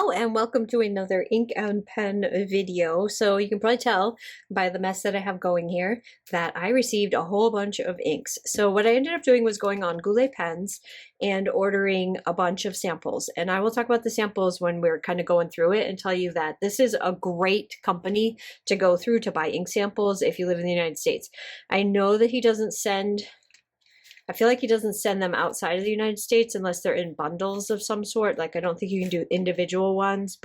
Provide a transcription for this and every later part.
Hello and welcome to another ink and pen video. So you can probably tell by the mess that I have going here that I received a whole bunch of inks. So what I ended up doing was going on Goulet Pens and ordering a bunch of samples. And I will talk about the samples when we're kind of going through it and tell you that this is a great company to go through to buy ink samples if you live in the United States. I know that he doesn't send I feel like he doesn't send them outside of the United States unless they're in bundles of some sort. Like I don't think you can do individual ones,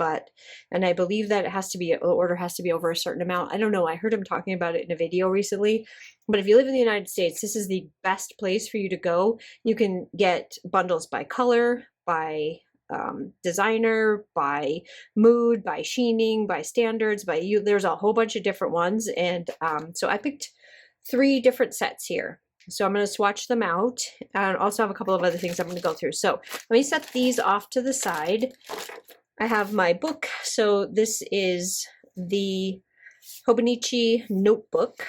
and I believe that the order has to be over a certain amount. I don't know. I heard him talking about it in a video recently. But if you live in the United States, this is the best place for you to go. You can get bundles by color, by designer, by mood, by sheening, by standards, by you. There's a whole bunch of different ones. And so I picked 3 different sets here. So I'm going to swatch them out and also have a couple of other things I'm going to go through. So let me set these off to the side. I have my book. So this is the Hobonichi notebook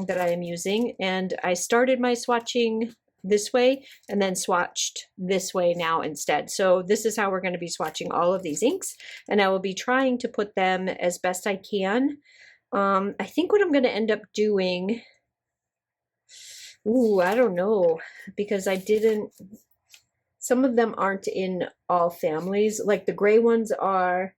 that I am using. And I started my swatching this way and then swatched this way now instead. So this is how we're going to be swatching all of these inks. And I will be trying to put them as best I can. I think what I'm going to end up doing... Ooh, I don't know, because some of them aren't in all families, like the gray ones are,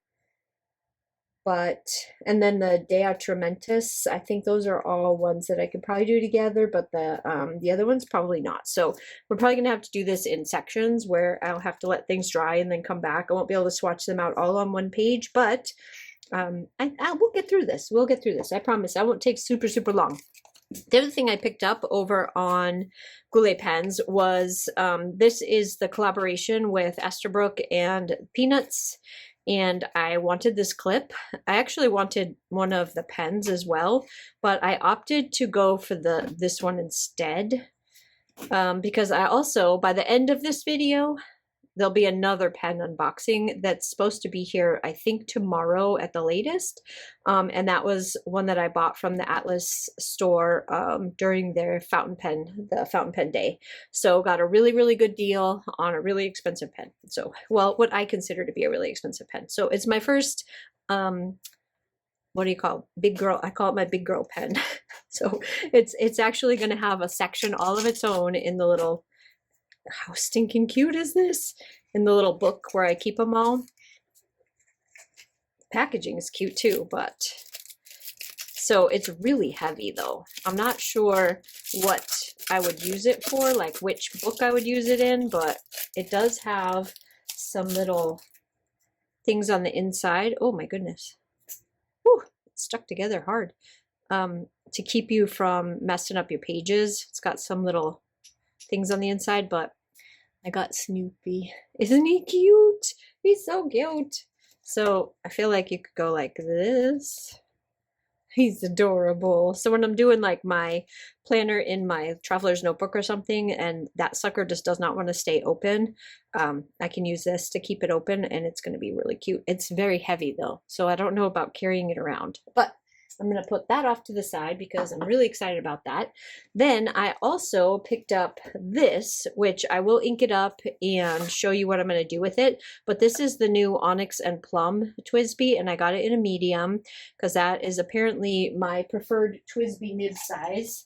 and then the Atramentis, I think those are all ones that I could probably do together, but the other ones probably not. So we're probably going to have to do this in sections where I'll have to let things dry and then come back. I won't be able to swatch them out all on one page, but we'll get through this. We'll get through this. I promise. I won't take super, super long. The other thing I picked up over on Goulet Pens was this is the collaboration with Esterbrook and Peanuts, and I wanted this clip. I actually wanted one of the pens as well, but I opted to go for this one instead because I also, by the end of this video, there'll be another pen unboxing that's supposed to be here, I think, tomorrow at the latest. And that was one that I bought from the Atlas store during their fountain pen day. So got a really, really good deal on a really expensive pen. So, well, what I consider to be a really expensive pen. So it's my first, what do you call it? Big girl? I call it my big girl pen. So it's actually going to have a section all of its own in the little... How stinking cute is this? In the little book where I keep them all. Packaging is cute too, but so it's really heavy though. I'm not sure what I would use it for, like which book I would use it in, but it does have some little things on the inside. Oh my goodness. Whew, it's stuck together hard. To keep you from messing up your pages. It's got some little things on the inside, but I got Snoopy. Isn't he cute? He's so cute. So I feel like you could go like this. He's adorable. So when I'm doing like my planner in my traveler's notebook or something, and that sucker just does not want to stay open, I can use this to keep it open, and it's going to be really cute. It's very heavy though, so I don't know about carrying it around, but I'm going to put that off to the side because I'm really excited about that. Then I also picked up this, which I will ink it up and show you what I'm going to do with it. But this is the new Onyx and Plum TWSBI, and I got it in a medium because that is apparently my preferred TWSBI nib size.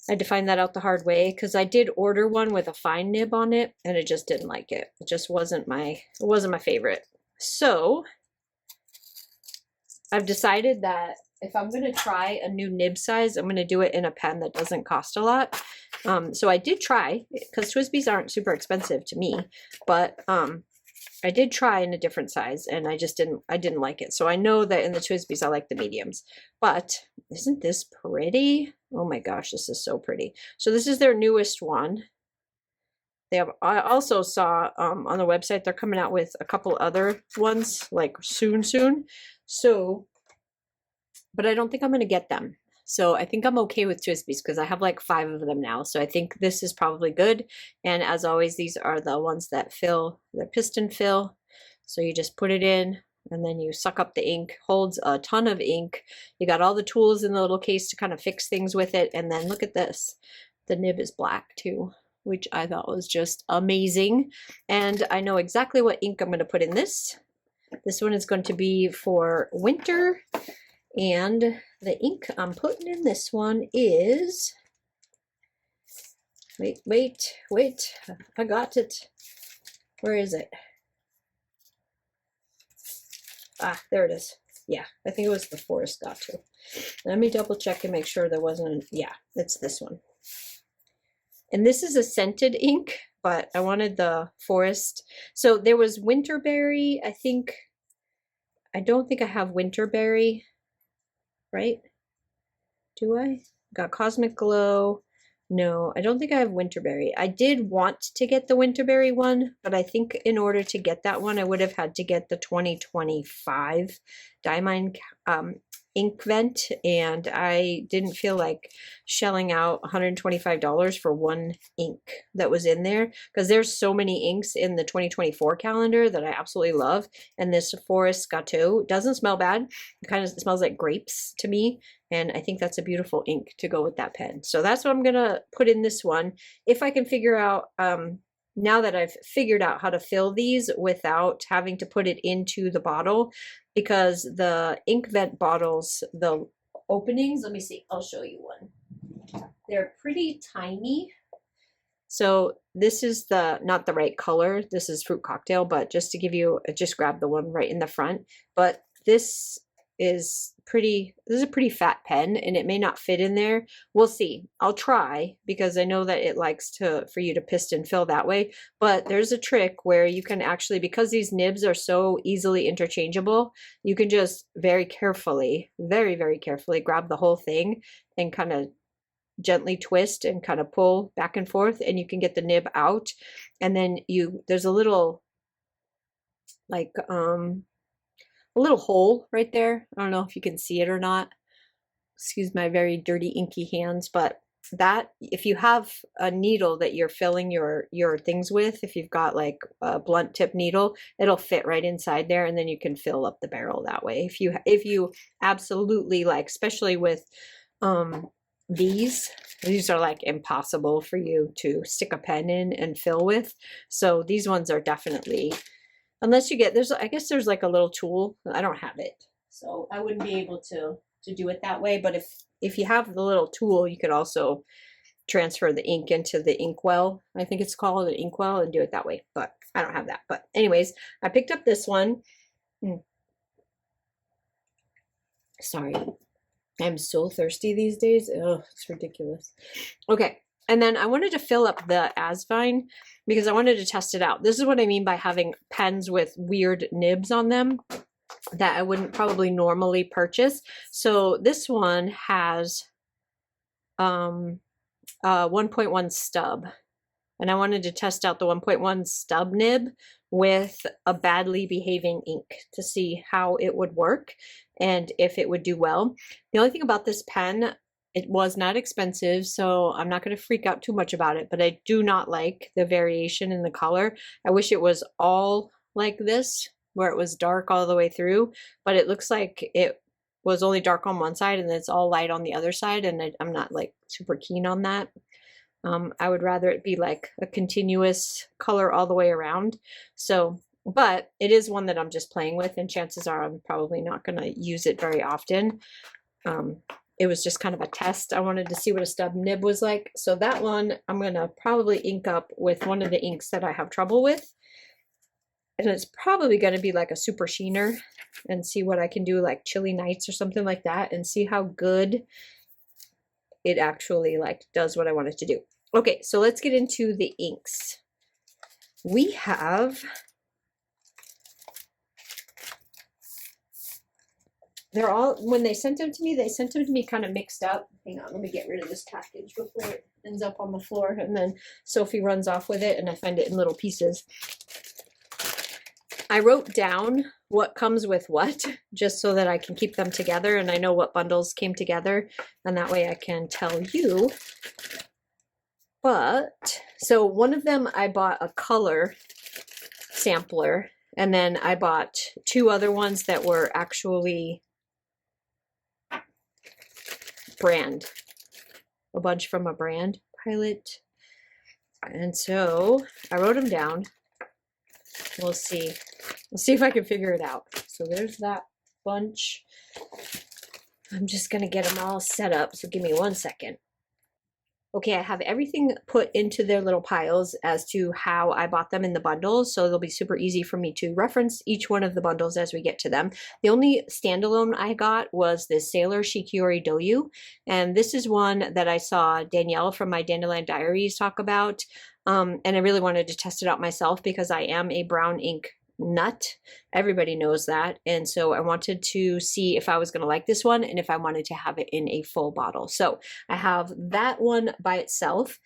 I had to find that out the hard way because I did order one with a fine nib on it, and it just didn't like it. It just wasn't my favorite. So I've decided that if I'm going to try a new nib size, I'm going to do it in a pen that doesn't cost a lot. So I did try, because TWSBIs aren't super expensive to me, but I did try in a different size, and I didn't like it. So I know that in the TWSBIs I like the mediums. But isn't this pretty? Oh my gosh, this is so pretty. So this is their newest one. I also saw on the website they're coming out with a couple other ones like soon. So, but I don't think I'm going to get them. So I think I'm okay with TWSBIs because I have like 5 of them now. So I think this is probably good. And as always, these are the ones that fill, the piston fill. So you just put it in and then you suck up the ink. Holds a ton of ink. You got all the tools in the little case to kind of fix things with it. And then look at this. The nib is black too, which I thought was just amazing. And I know exactly what ink I'm going to put in this. This one is going to be for winter, and the ink I'm putting in this one is, wait, I got it. Where is it? Ah, there it is. Yeah, I think it was the Forest Gato. Let me double check and make sure there wasn't, yeah, it's this one. And this is a scented ink, but I wanted the forest. So there was Winterberry, I think. I don't think I have Winterberry, right? Do I? Got Cosmic Glow. No, I don't think I have Winterberry. I did want to get the Winterberry one, but I think in order to get that one, I would have had to get the 2025 Diamond ink vent, and I didn't feel like shelling out $125 for one ink that was in there, because there's so many inks in the 2024 calendar that I absolutely love. And this Forest Gato doesn't smell bad. It kind of smells like grapes to me, and I think that's a beautiful ink to go with that pen. So that's what I'm gonna put in this one. If I can figure out, now that I've figured out how to fill these without having to put it into the bottle, because the ink vent bottles, the openings, let me see, I'll show you one. They're pretty tiny. So this is not the right color. This is Fruit Cocktail, but just to give you, just grab the one right in the front. But this is a pretty fat pen, and it may not fit in there. We'll see. I'll try, because I know that it likes for you to piston fill that way. But there's a trick where you can actually, because these nibs are so easily interchangeable, you can just very carefully, very, very carefully grab the whole thing and kind of gently twist and kind of pull back and forth, and you can get the nib out. And then there's a little, like, a little hole right there. I don't know if you can see it or not. Excuse my very dirty inky hands, but that, if you have a needle that you're filling your things with, if you've got like a blunt tip needle, it'll fit right inside there, and then you can fill up the barrel that way. If you absolutely like, especially with these are like impossible for you to stick a pen in and fill with. So these ones are definitely, unless you get, I guess there's like a little tool. I don't have it, so I wouldn't be able to do it that way. But if you have the little tool, you could also transfer the ink into the inkwell. I think it's called an inkwell, and do it that way. But I don't have that. But anyways, I picked up this one. Sorry, I'm so thirsty these days. Oh, it's ridiculous. Okay. And then I wanted to fill up the Asvine because I wanted to test it out. This is what I mean by having pens with weird nibs on them that I wouldn't probably normally purchase. So this one has 1.1 stub. And I wanted to test out the 1.1 stub nib with a badly behaving ink to see how it would work and if it would do well. The only thing about this pen, it was not expensive, so I'm not going to freak out too much about it, but I do not like the variation in the color. I wish it was all like this, where it was dark all the way through, but it looks like it was only dark on one side and it's all light on the other side, and I'm not like super keen on that. I would rather it be like a continuous color all the way around. So, but it is one that I'm just playing with, and chances are I'm probably not going to use it very often. It was just kind of a test. I wanted to see what a stub nib was like. So that one I'm going to probably ink up with one of the inks that I have trouble with. And it's probably going to be like a super sheener, and see what I can do, like Chilly Nights or something like that, and see how good it actually like does what I want it to do. Okay, so let's get into the inks. We have, they're all, when they sent them to me kind of mixed up. Hang on, let me get rid of this package before it ends up on the floor, and then Sophie runs off with it and I find it in little pieces. I wrote down what comes with what, just so that I can keep them together and I know what bundles came together, and that way I can tell you. But, so one of them I bought a color sampler, and then I bought two other ones that were actually brand, a bunch from a brand, Pilot. And so I wrote them down. We'll see. Let's see if I can figure it out. So there's that bunch. I'm just gonna get them all set up, so give me 1 second. Okay, I have everything put into their little piles as to how I bought them in the bundles, so they'll be super easy for me to reference each one of the bundles as we get to them. The only standalone I got was this Sailor Shikiori Doyu, and this is one that I saw Danielle from my Dandelion Diaries talk about, and I really wanted to test it out myself because I am a brown ink nut. Everybody knows that. And so I wanted to see if I was going to like this one and if I wanted to have it in a full bottle. So I have that one by itself.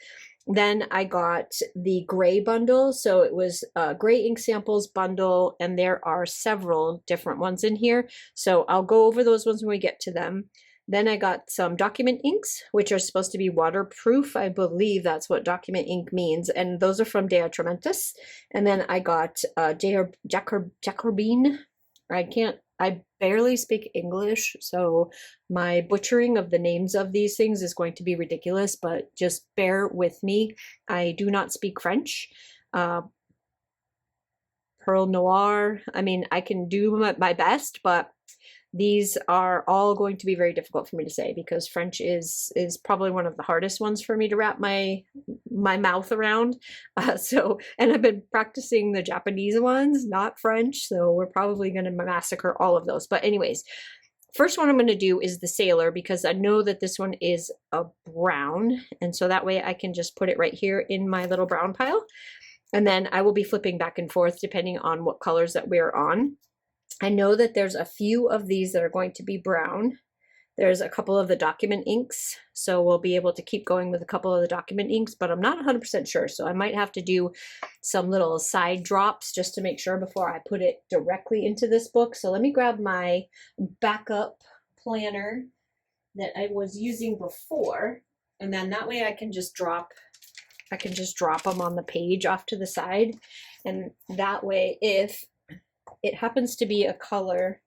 Then I got the gray bundle. So it was a gray ink samples bundle, and there are several different ones in here. So I'll go over those ones when we get to them. Then I got some document inks, which are supposed to be waterproof. I believe that's what document ink means. And those are from Atramentis. And then I got Jacques Herbin. I barely speak English, so my butchering of the names of these things is going to be ridiculous, but just bear with me. I do not speak French. Pearl Noir, I mean, I can do my best, but these are all going to be very difficult for me to say because French is probably one of the hardest ones for me to wrap my mouth around. And I've been practicing the Japanese ones, not French, so we're probably going to massacre all of those. But anyways, first one I'm going to do is the Sailor because I know that this one is a brown, and so that way I can just put it right here in my little brown pile. And then I will be flipping back and forth depending on what colors that we're on. I know that there's a few of these that are going to be brown. There's a couple of the document inks, so we'll be able to keep going with a couple of the document inks, but I'm not 100% sure, so I might have to do some little side drops just to make sure before I put it directly into this book. So let me grab my backup planner that I was using before, and then that way I can just drop them on the page off to the side, and that way if it happens to be a color,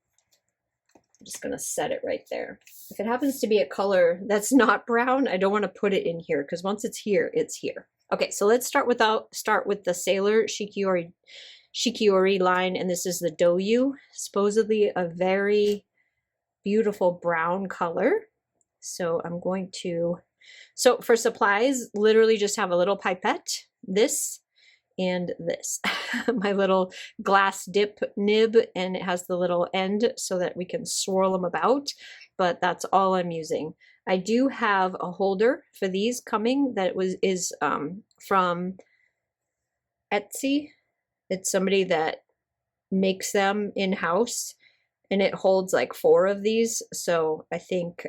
I'm just going to set it right there. If it happens to be a color that's not brown, I don't want to put it in here because once it's here, it's here. Okay, so let's start with the Sailor Shikiori line, and this is the Doyu, supposedly a very beautiful brown color. So I'm going to, so for supplies, literally just have a little pipette, this, and this, my little glass dip nib, and it has the little end so that we can swirl them about, but that's all I'm using. I do have a holder for these coming that is from Etsy. It's somebody that makes them in-house, and it holds like 4 of these, so I think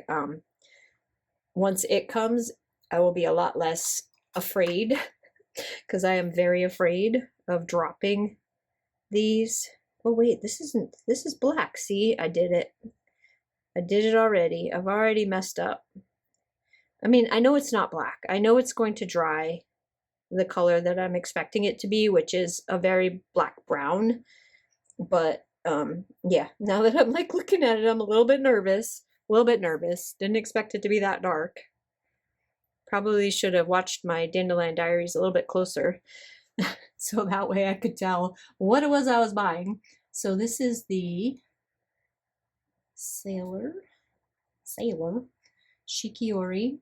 once it comes, I will be a lot less afraid because I am very afraid of dropping these. Oh wait, this is black. See, I did it. I did it already. I've already messed up. I mean, I know it's not black. I know it's going to dry the color that I'm expecting it to be, which is a very black brown. But yeah, now that I'm like looking at it, I'm a little bit nervous. Didn't expect it to be that dark. Probably should have watched my Dandelion Diaries a little bit closer so that way I could tell what it was I was buying. So this is the Sailor Shikiori.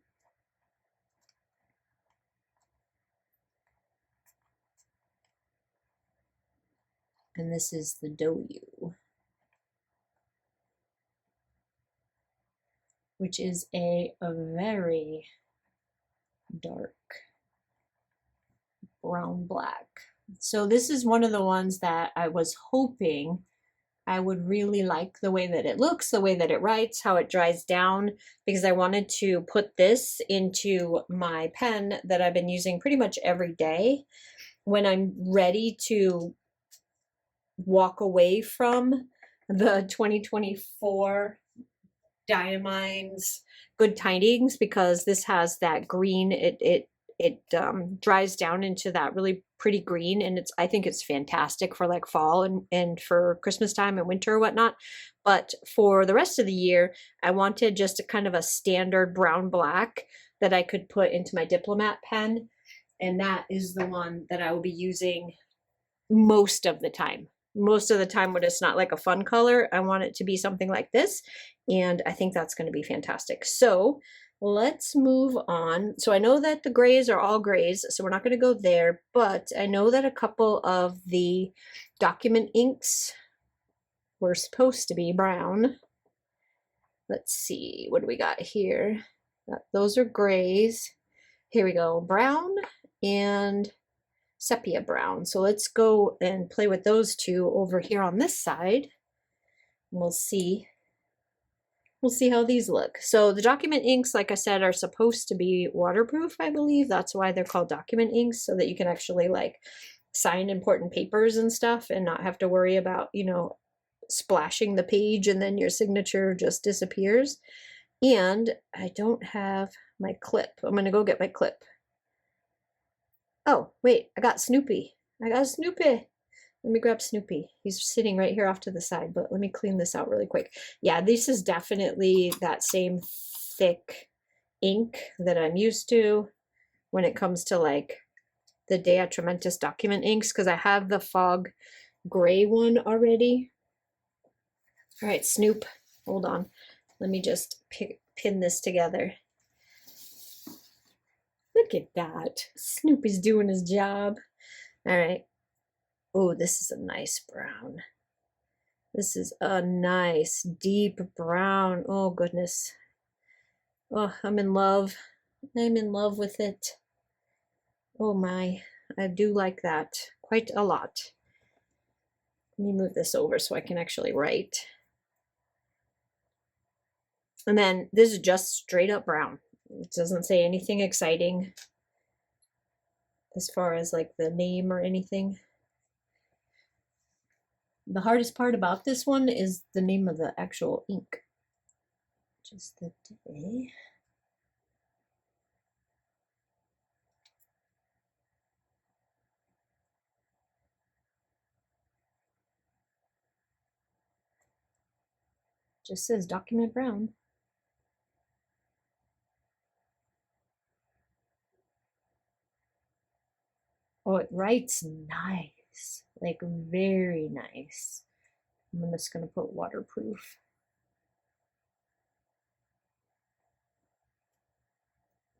And this is the Doyu, which is a very dark brown black. So this is one of the ones that I was hoping I would really like the way that it looks, the way that it writes, how it dries down, because I wanted to put this into my pen that I've been using pretty much every day when I'm ready to walk away from the 2024 Diamines Good Tidings, because this has that green. It dries down into that really pretty green, and I think it's fantastic for like fall and for Christmas time and winter or whatnot. But for the rest of the year, I wanted just a kind of a standard brown black that I could put into my Diplomat pen, and that is the one that I will be using most of the time. most of the time when it's not like a fun color, I want it to be something like this. And I think that's going to be fantastic. So let's move on. So I know that the grays are all grays, so we're not going to go there, but I know that a couple of the document inks were supposed to be brown. Let's see, what do we got here? Those are grays. Here we go, brown and sepia brown. So let's go and play with those two over here on this side. We'll see how these look. So the document inks, like I said, are supposed to be waterproof, I believe. That's why they're called document inks, so that you can actually like sign important papers and stuff and not have to worry about, you know, splashing the page and then your signature just disappears. And I don't have my clip. I'm gonna go get my clip. Oh, wait, I got Snoopy. I got Snoopy. Let me grab Snoopy. He's sitting right here off to the side, but let me clean this out really quick. Yeah, this is definitely that same thick ink that I'm used to when it comes to like the Atramentis Document inks, because I have the fog gray one already. All right, Snoop, hold on. Let me just pin this together. Look at that. Snoopy's doing his job. All right. Oh, this is a nice brown. This is a nice deep brown. Oh, goodness. Oh, I'm in love. I'm in love with it. Oh my, I do like that quite a lot. Let me move this over so I can actually write. And then this is just straight up brown. It doesn't say anything exciting as far as like the name or anything. The hardest part about this one is the name of the actual ink. Just the day. Just says document brown. Oh, it writes nice, like very nice. I'm just gonna put waterproof.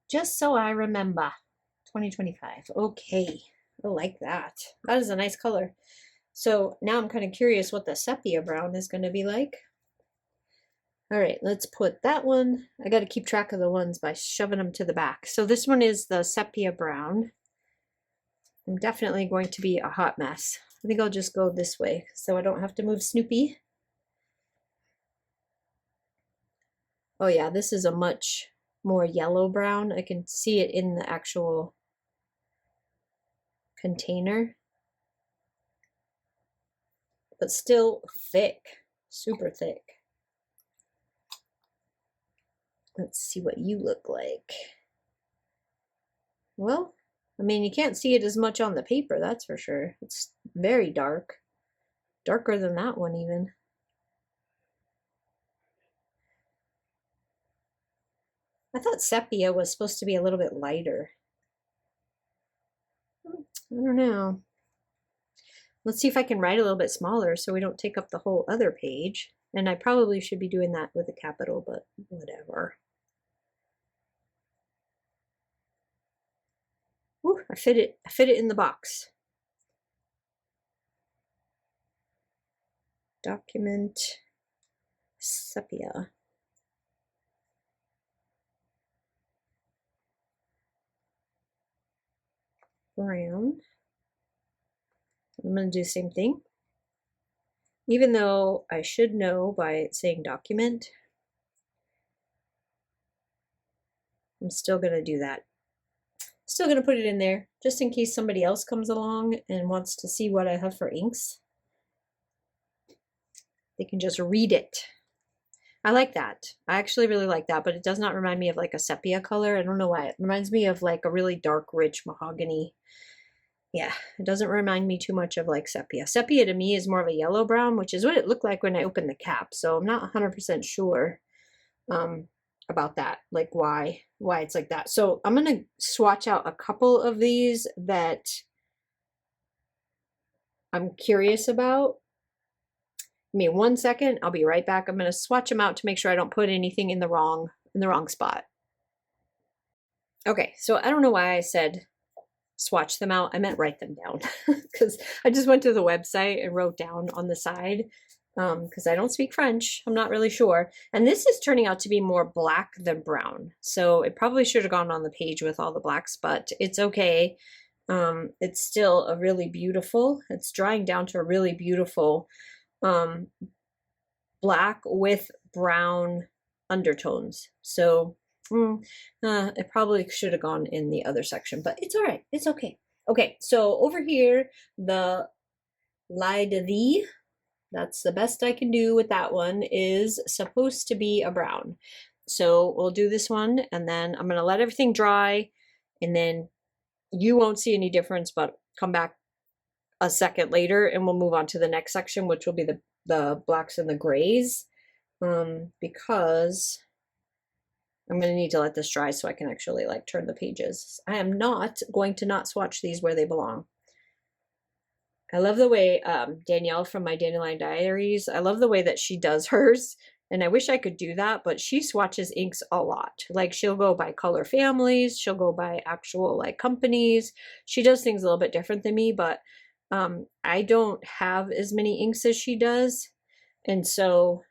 Just so I remember, 2025. Okay, I like that. That is a nice color. So now I'm kind of curious what the sepia brown is going to be like. All right, let's put that one. I got to keep track of the ones by shoving them to the back. So this one is the sepia brown. I'm definitely going to be a hot mess. I think I'll just go this way so I don't have to move Snoopy. Oh yeah, this is a much more yellow brown. I can see it in the actual container, but still thick, super thick. Let's see what you look like. Well, I mean, you can't see it as much on the paper, that's for sure. It's very dark, darker than that one even. I thought sepia was supposed to be a little bit lighter. I don't know. Let's see if I can write a little bit smaller so we don't take up the whole other page. And I probably should be doing that with a capital, but whatever. Ooh, I fit it in the box. Document sepia. Brown. I'm going to do the same thing. Even though I should know by saying document, I'm still going to do that. Still going to put it in there just in case somebody else comes along and wants to see what I have for inks. They can just read it. I like that. I actually really like that, but it does not remind me of like a sepia color. I don't know why. It reminds me of like a really dark, rich mahogany. Yeah, it doesn't remind me too much of like sepia. Sepia to me is more of a yellow brown, which is what it looked like when I opened the cap. So I'm not 100% sure about that, like why it's like that. So I'm gonna swatch out a couple of these that I'm curious about Give me 1 second. I'll be right back. I'm going to swatch them out to make sure I don't put anything in the wrong spot. Okay, so I don't know why I said swatch them out. I meant write them down because I just went to the website and wrote down on the side because I don't speak French. I'm not really sure. And this is turning out to be more black than brown. So it probably should have gone on the page with all the blacks, but it's okay. It's still a really beautiful, it's drying down to a really beautiful black with brown undertones. So it probably should have gone in the other section, but it's all right. It's okay. Okay, so over here, the Lie de Vie, that's the best I can do with that one, is supposed to be a brown. So we'll do this one, and then I'm going to let everything dry, and then you won't see any difference, but come back a second later, and we'll move on to the next section, which will be the blacks and the grays, because I'm going to need to let this dry so I can actually like turn the pages. I am not going to not swatch these where they belong. I love the way Danielle from my Dandelion Diaries, I love the way that she does hers. And I wish I could do that, but she swatches inks a lot. Like she'll go by color families, she'll go by actual like companies. She does things a little bit different than me, but I don't have as many inks as she does. And so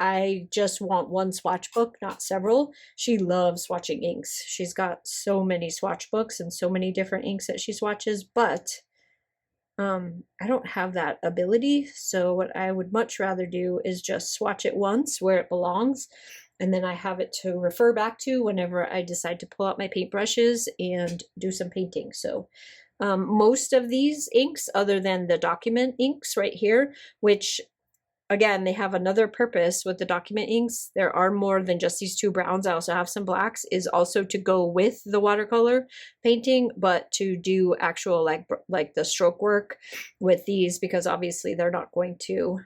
I just want one swatch book, not several. She loves swatching inks. She's got so many swatch books and so many different inks that she swatches, but I don't have that ability. So what I would much rather do is just swatch it once where it belongs, and then I have it to refer back to whenever I decide to pull out my paintbrushes and do some painting. So most of these inks, other than the document inks right here, which again, they have another purpose with the document inks. There are more than just these two browns. I also have some blacks, is also to go with the watercolor painting, but to do actual like the stroke work with these, because obviously they're not going to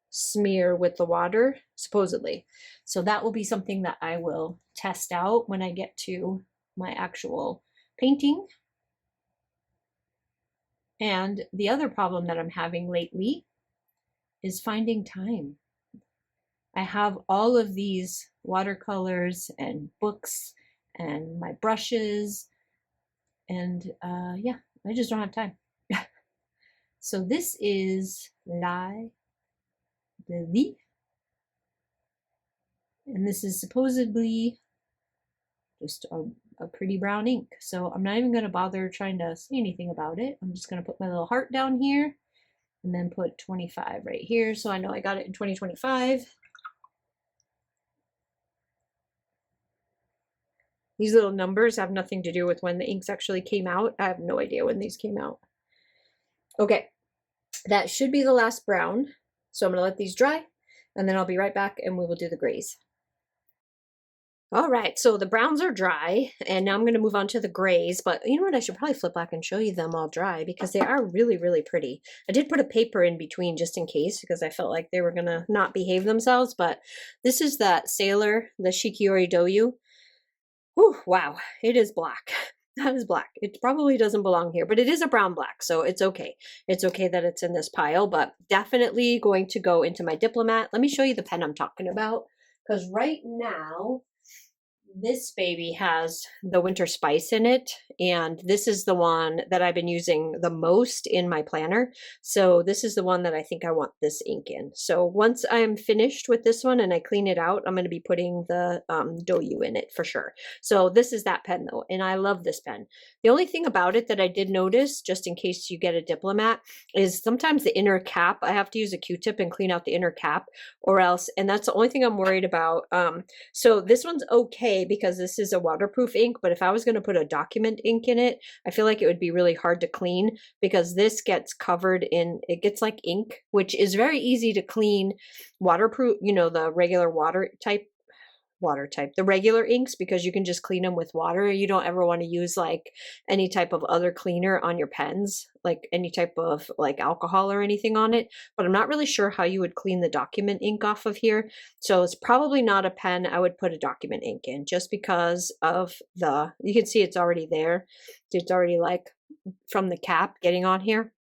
smear with the water, supposedly. So that will be something that I will test out when I get to my actual painting. And the other problem that I'm having lately is finding time. I have all of these watercolors and books and my brushes, and yeah, I just don't have time. So this is Lie de Vie, and this is supposedly just a pretty brown ink. So I'm not even going to bother trying to say anything about it. I'm just going to put my little heart down here and then put 25 right here, so I know I got it in 2025. These little numbers have nothing to do with when the inks actually came out. I have no idea when these came out. Okay, that should be the last brown. So I'm going to let these dry, and then I'll be right back and we will do the grays. All right, so the browns are dry, and now I'm going to move on to the grays, but you know what? I should probably flip back and show you them all dry because they are really, really pretty. I did put a paper in between just in case because I felt like they were going to not behave themselves, but this is that Sailor, the Shikiori Doyu. Whew, wow, it is black. That is black. It probably doesn't belong here, but it is a brown black, so it's okay. It's okay that it's in this pile, but definitely going to go into my Diplomat. Let me show you the pen I'm talking about, because right now, this baby has the Winter Spice in it, and this is the one that I've been using the most in my planner. So this is the one that I think I want this ink in. So once I'm finished with this one and I clean it out, I'm going to be putting the Doyu in it for sure. So this is that pen though, and I love this pen. The only thing about it that I did notice, just in case you get a Diplomat, is sometimes the inner cap, I have to use a Q-tip and clean out the inner cap, or else, and that's the only thing I'm worried about. So this one's okay because this is a waterproof ink, but if I was going to put a document ink in it, I feel like it would be really hard to clean because this gets covered in, it gets like ink, which is very easy to clean waterproof, you know, the regular the regular inks, because you can just clean them with water. You don't ever want to use like any type of other cleaner on your pens, like any type of like alcohol or anything on it. But I'm not really sure how you would clean the document ink off of here. So it's probably not a pen I would put a document ink in, just because of you can see it's already there. It's already like from the cap getting on here.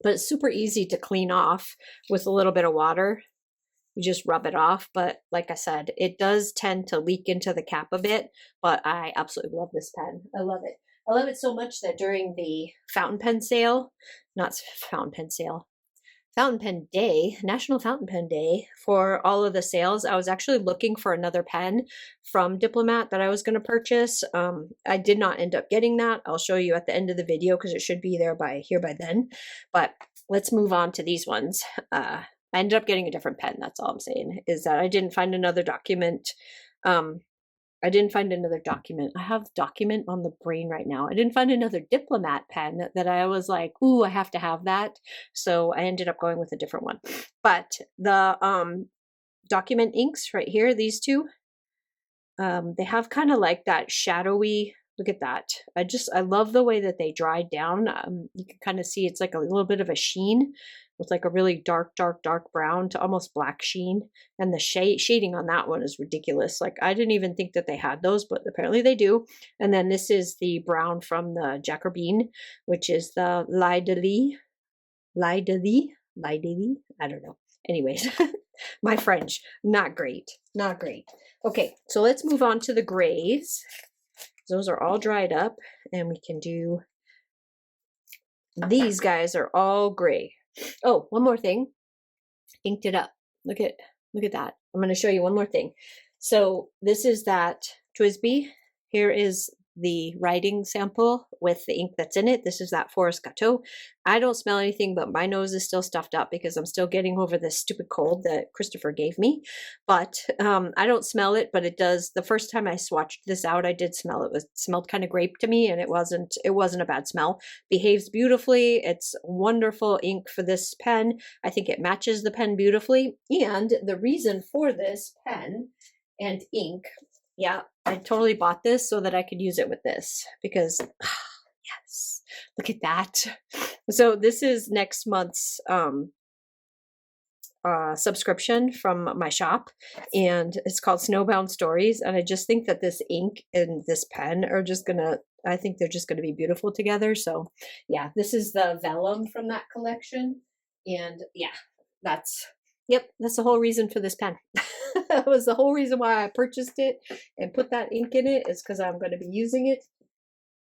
but it's super easy to clean off with a little bit of water. You just rub it off, but like I said, it does tend to leak into the cap a bit, but I absolutely love this pen. I love it. I love it so much that during the fountain pen sale, not fountain pen sale, Fountain Pen Day, National Fountain Pen Day, for all of the sales, I was actually looking for another pen from Diplomat that I was going to purchase. I did not end up getting that. I'll show you at the end of the video because it should be there by then. But let's move on to these ones. I ended up getting a different pen. That's all I'm saying, is that I didn't find another document. I didn't find another document. I have document on the brain right now. I didn't find another Diplomat pen that I was like, ooh, I have to have that. So I ended up going with a different one. But the document inks right here, these two, they have kind of like that shadowy, look at that. I love the way that they dried down. You can kind of see it's like a little bit of a sheen with like a really dark brown to almost black sheen. And the shading on that one is ridiculous. Like I didn't even think that they had those, but apparently they do. And then this is the brown from the Jacques Herbin, which is the Lai de Lis. I don't know. Anyways, my French, not great. Okay, so let's move on to the grays. Those are all dried up, and we can do, these guys are all gray. Oh, one more thing. Inked it up. Look at that. I'm going to show you one more thing. So this is that TWSBI. Here is the writing sample with the ink that's in it. This is that Forest Gâteau. I don't smell anything, but my nose is still stuffed up because I'm still getting over this stupid cold that Christopher gave me. But I don't smell it, but it does. The first time I swatched this out, I did smell it. It smelled kind of grape to me, and it wasn't a bad smell. Behaves beautifully. It's wonderful ink for this pen. I think it matches the pen beautifully. And the reason for this pen and ink, yeah, I totally bought this so that I could use it with this because, yes, look at that. So this is next month's subscription from my shop, and it's called Snowbound Stories. And I just think that this ink and this pen are just I think they're just gonna be beautiful together. So yeah, this is the vellum from that collection. And yeah, that's the whole reason for this pen. That was the whole reason why I purchased it and put that ink in it, is because I'm going to be using it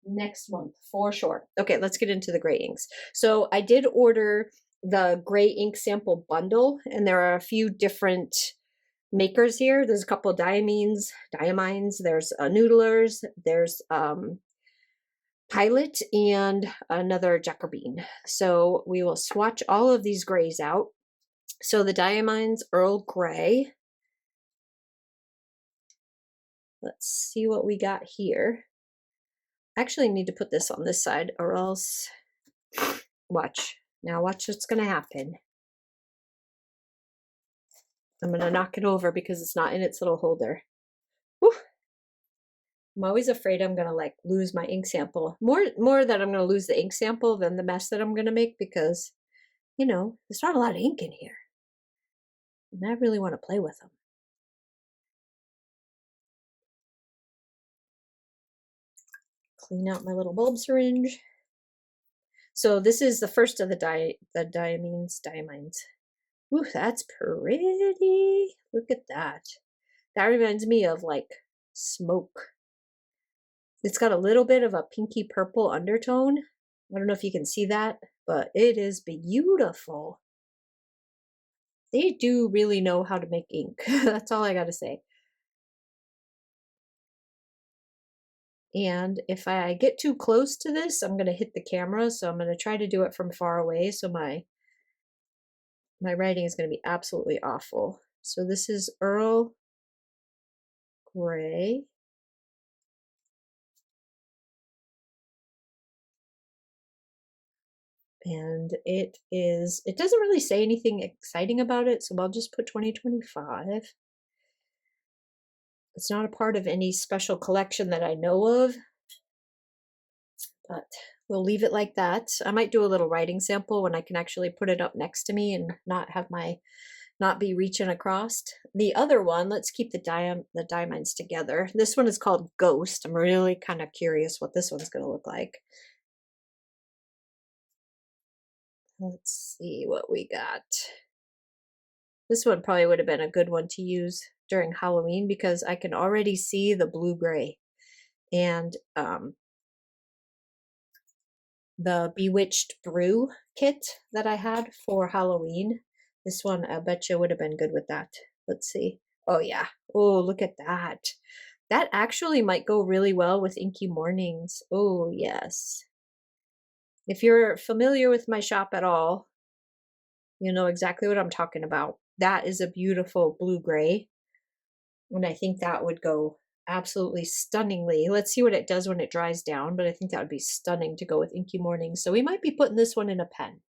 next month for sure. Okay, let's get into the gray inks. So I did order the gray ink sample bundle, and there are a few different makers here. There's a couple of diamines, there's noodlers, there's Pilot, and another Jacques Herbin. So we will swatch all of these grays out. So the diamines, Earl Grey. Let's see what we got here. I actually need to put this on this side, or else, watch. Now watch what's going to happen. I'm going to knock it over because it's not in its little holder. Whew. I'm always afraid I'm going to like lose my ink sample. More that I'm going to lose the ink sample than the mess that I'm going to make, because, you know, there's not a lot of ink in here. And I really want to play with them. Clean out my little bulb syringe. So this is the first of the diamines. Ooh, that's pretty. Look at that. That reminds me of like smoke. It's got a little bit of a pinky purple undertone. I don't know if you can see that, but it is beautiful. They do really know how to make ink. That's all I gotta say. And if I get too close to this, I'm going to hit the camera. So I'm going to try to do it from far away. So my writing is going to be absolutely awful. So this is Earl Grey. And it doesn't really say anything exciting about it. So I'll just put 2025. It's not a part of any special collection that I know of, but we'll leave it like that. I might do a little writing sample when I can actually put it up next to me and not be reaching across. The other one, let's keep the diamonds together. This one is called Ghost. I'm really kind of curious what this one's going to look like. Let's see what we got. This one probably would have been a good one to use during Halloween because I can already see the blue-gray. And the Bewitched Brew kit that I had for Halloween. This one, I bet you would have been good with that. Let's see. Oh, yeah. Oh, look at that. That actually might go really well with Inky Mornings. Oh, yes. If you're familiar with my shop at all, you know exactly what I'm talking about. That is a beautiful blue-gray. And I think that would go absolutely stunningly. Let's see what it does when it dries down, but I think that would be stunning to go with Inky Mornings. So we might be putting this one in a pen.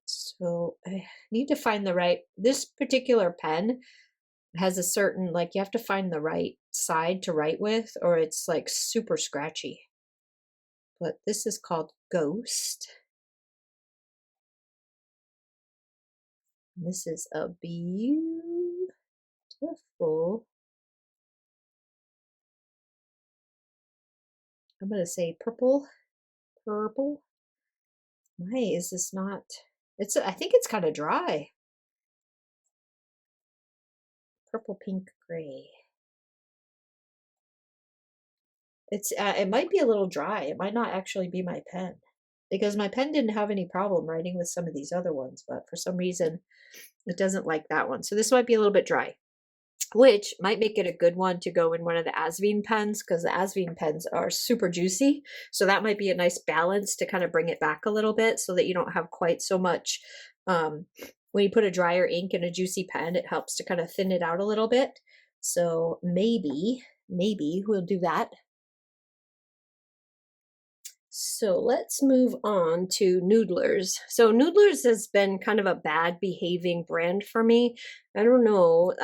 So I need to find the right, this particular pen has a certain, like you have to find the right side to write with or it's like super scratchy. But this is called Ghost. This is a beautiful, I'm going to say purple. Why is this not, it's, I think it's kind of dry. Purple, pink, gray. It's, it might be a little dry. It might not actually be my pen because my pen didn't have any problem writing with some of these other ones, but for some reason it doesn't like that one. So this might be a little bit dry, which might make it a good one to go in one of the Asvine pens because the Asvine pens are super juicy. So that might be a nice balance to kind of bring it back a little bit so that you don't have quite so much. When you put a drier ink in a juicy pen, it helps to kind of thin it out a little bit. So maybe we'll do that. So let's move on to Noodlers. So Noodlers has been kind of a bad behaving brand for me. I don't know,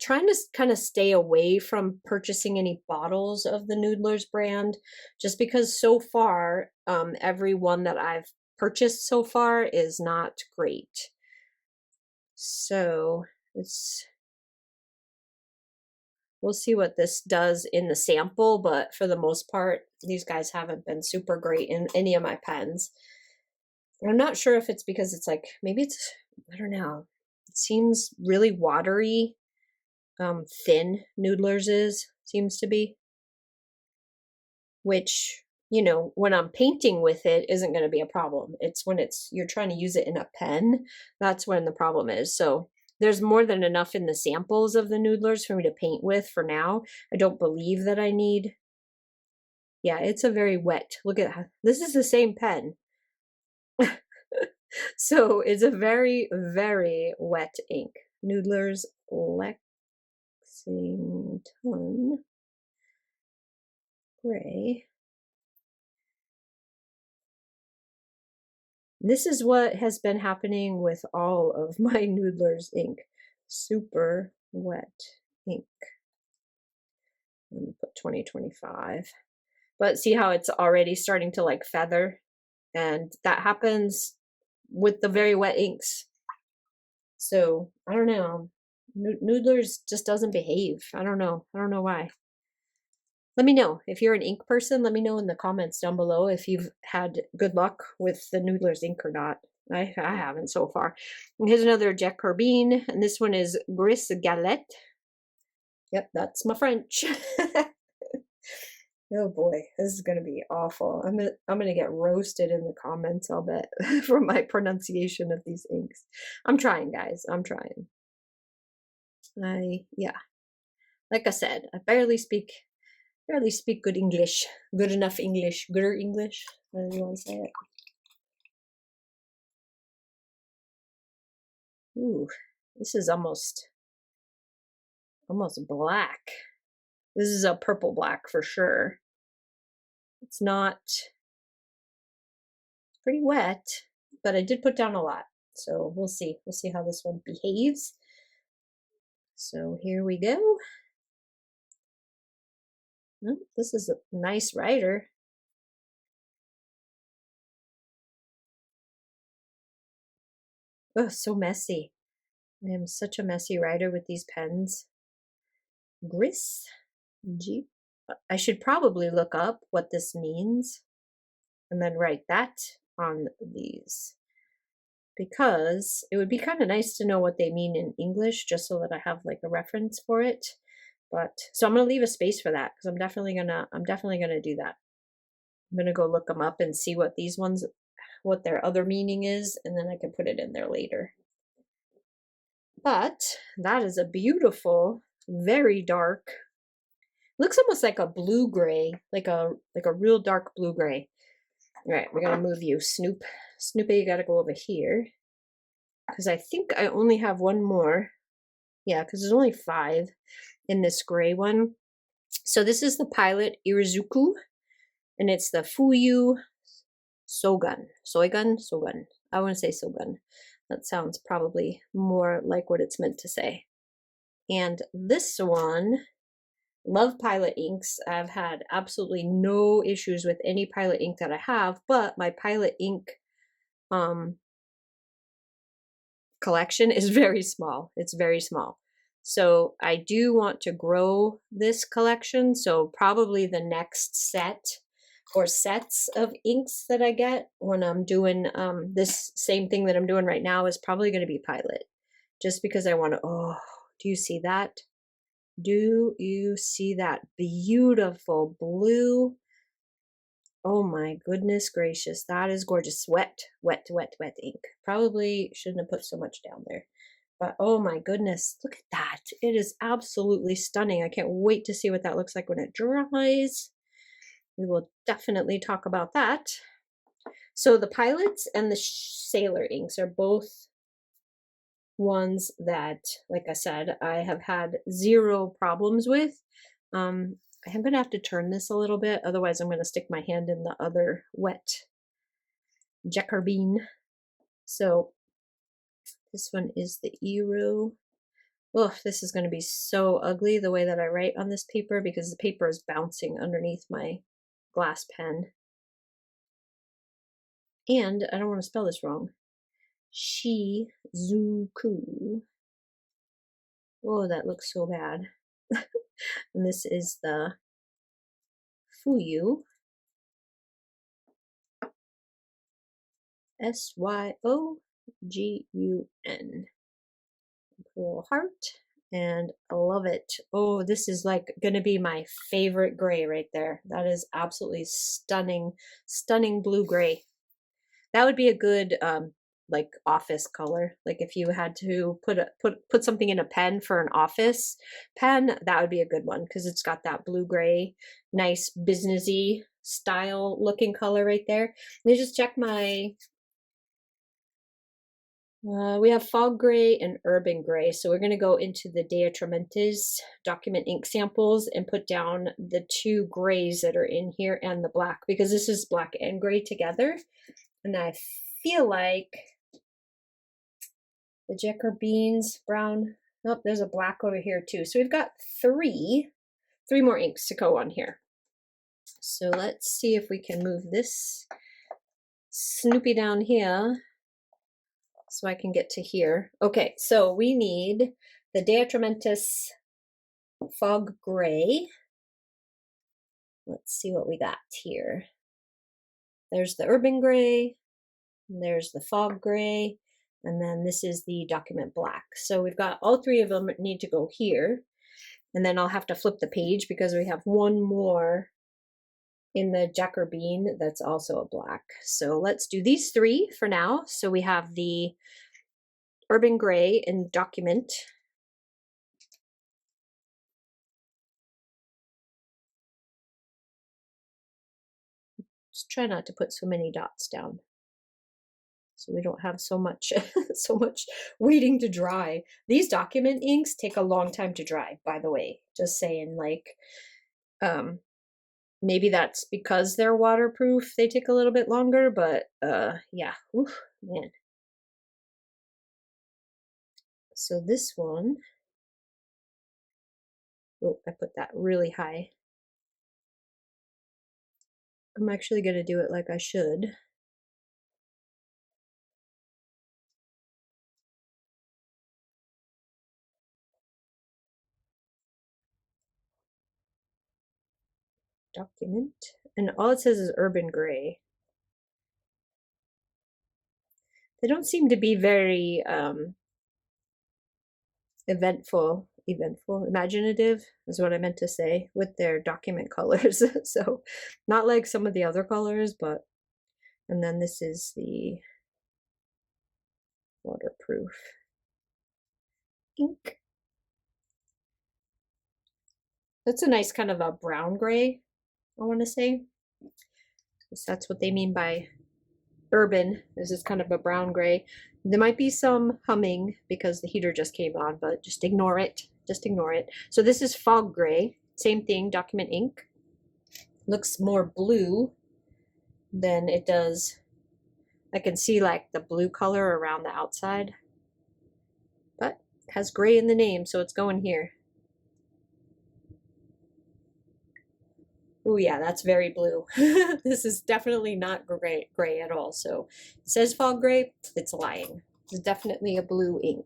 trying to kind of stay away from purchasing any bottles of the Noodlers brand, just because so far, every one that I've purchased so far is not great. So we'll see what this does in the sample, but for the most part, these guys haven't been super great in any of my pens. I'm not sure if it's because it's like, maybe it's, I don't know. It seems really watery, thin Noodlers seems to be, which, you know, when I'm painting with it isn't going to be a problem. It's when you're trying to use it in a pen, that's when the problem is. So there's more than enough in the samples of the Noodlers for me to paint with for now. I don't believe that I need, yeah, it's a very wet, look at that. This is the same pen. So it's a very, very wet ink. Noodlers Lexington Gray. This is what has been happening with all of my Noodlers ink. Super wet ink. I'm gonna put 2025. But see how it's already starting to like feather? And that happens with the very wet inks. So I don't know. Noodlers just doesn't behave. I don't know why. Let me know if you're an ink person. Let me know in the comments down below if you've had good luck with the Noodlers ink or not. I haven't so far. And here's another Jacques Herbin, and this one is Gris Galette. Yep, that's my French. Oh boy, this is gonna be awful. I'm gonna get roasted in the comments, I'll bet, for my pronunciation of these inks. I'm trying, guys. I'm trying. Yeah. Like I said, I barely speak good English. Good enough English. Gooder English. How do you want to say it? Ooh, this is almost black. This is a purple black for sure. It's not, it's pretty wet, but I did put down a lot. So we'll see. We'll see how this one behaves. So here we go. Oh, this is a nice writer. Oh, so messy. I am such a messy writer with these pens. Gris, G I should probably look up what this means and then write that on these, because it would be kind of nice to know what they mean in English just so that I have like a reference for it. But so I'm gonna leave a space for that because I'm definitely gonna do that. I'm gonna go look them up and see what these ones, what their other meaning is, and then I can put it in there later. But that is a beautiful, very dark, looks almost like a blue gray, like a real dark blue gray. All right, we're gonna move you, Snoop. Snoopy, you gotta go over here because I think I only have one more. Yeah, because there's only 5 in this gray one. So this is the Pilot Irizuku, and it's the Fuyu Sogun. Sogun. I want to say Sogun. That sounds probably more like what it's meant to say. And this one, love Pilot inks. I've had absolutely no issues with any Pilot ink that I have, but my Pilot ink collection is very small. It's very small. So I do want to grow this collection. So probably the next set or sets of inks that I get when I'm doing this same thing that I'm doing right now is probably going to be Pilot. Just because I want to, oh, do you see that? Do you see that beautiful blue? Oh my goodness gracious, that is gorgeous. Wet, wet, wet, wet ink. Probably shouldn't have put so much down there. But oh my goodness, look at that. It is absolutely stunning. I can't wait to see what that looks like when it dries. We will definitely talk about that. So the Pilots and the Sailor inks are both ones that, like I said, I have had 0 problems with. I'm going to have to turn this a little bit, otherwise I'm going to stick my hand in the other wet Jacques Herbin. So this one is the Ero. Oh, this is going to be so ugly the way that I write on this paper because the paper is bouncing underneath my glass pen. And I don't want to spell this wrong. Shizuku. Oh, that looks so bad. And this is the Fuyu. Syogun. Little heart. And I love it. Oh, this is like going to be my favorite gray right there. That is absolutely stunning, stunning blue gray. That would be a good like office color. Like if you had to put something in a pen for an office pen, that would be a good one because it's got that blue gray, nice businessy style looking color right there. Let me just check my we have fog gray and urban gray. So we're going to go into the Atramentis Document ink samples and put down the 2 grays that are in here and the black, because this is black and gray together. And I feel like the Jacques beans, brown. Nope, there's a black over here too. So we've got 3 more inks to go on here. So let's see if we can move this Snoopy down here so I can get to here. Okay, so we need the Atramentis Fog Gray. Let's see what we got here. There's the Urban Gray, there's the Fog Gray, and then this is the Document Black. So we've got all 3 of them need to go here. And then I'll have to flip the page because we have one more in the Jacques Herbin that's also a black. So let's do these 3 for now. So we have the Urban Gray in Document. Just try not to put so many dots down so we don't have so much so much waiting to dry. These Document inks take a long time to dry, by the way. Just saying, like maybe that's because they're waterproof, they take a little bit longer, but yeah. Oof, man. So this one, oh, I put that really high. I'm actually going to do it like I should. Document. And all it says is urban gray. They don't seem to be very imaginative is what I meant to say with their document colors. So not like some of the other colors, but, and then this is the waterproof ink. That's a nice kind of a brown gray, I want to say. That's what they mean by urban. This is kind of a brown gray. There might be some humming because the heater just came on, but just ignore it. Just ignore it. So this is fog gray. Same thing, document ink. Looks more blue than it does. I can see like the blue color around the outside, but it has gray in the name, so it's going here. Oh yeah, that's very blue. This is definitely not gray at all. So it says fog gray, it's lying. It's definitely a blue ink.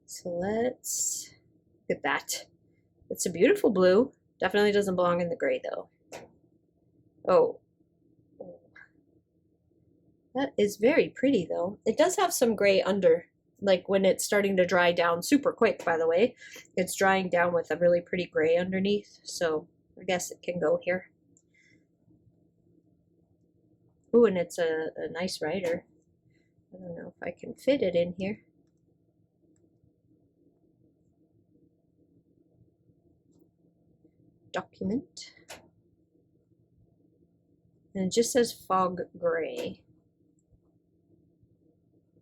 So let's look at that. It's a beautiful blue. Definitely doesn't belong in the gray though. Oh. That is very pretty though. It does have some gray under, like when it's starting to dry down super quick, by the way. It's drying down with a really pretty gray underneath. So I guess it can go here. Ooh, and it's a nice writer. I don't know if I can fit it in here. Document. And it just says fog gray.